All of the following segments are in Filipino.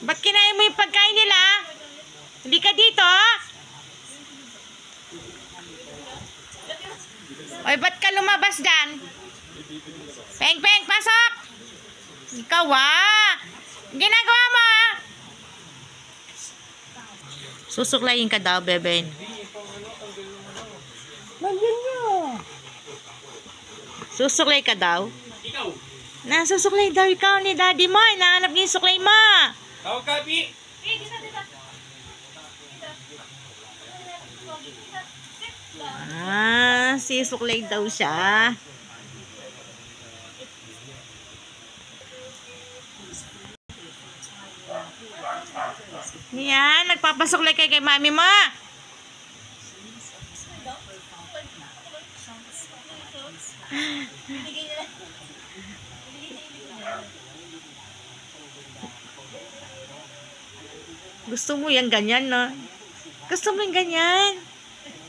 Ba't kinain mo yung pagkain nila? Hindi ka dito? Oy, ba't ka lumabas dyan? Peng, Peng, pasok! Ikaw ginagawa mo Susuklayin ka daw, bebe. Susuklay ka daw? Nasusuklay daw ikaw ni daddy mo. Hinahanap niya yung suklay mo. Tawag ka, Pi. Sisuklay daw siya. Yan, nagpapasuklay kay mami mo. Gusto mo yan ganyan, no? Gusto mo yung ganyan?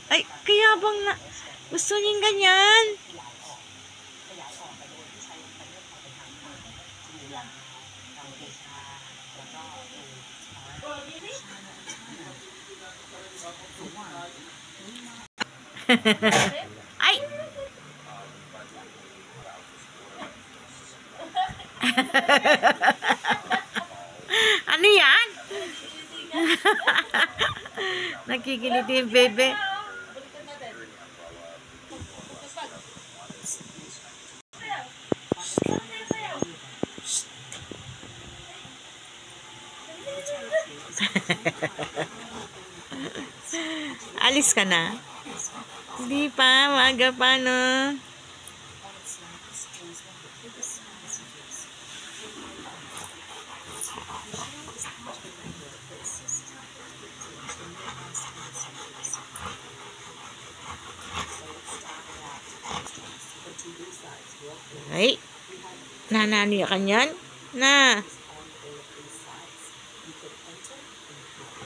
Ay, kaya bang gusto niyo yung ganyan? Ay! Ano yan? Nakikiliti yung bebe. Alis ka na? Hindi pa, maaga pa, no? Ay, nananiya ka niyan? Na.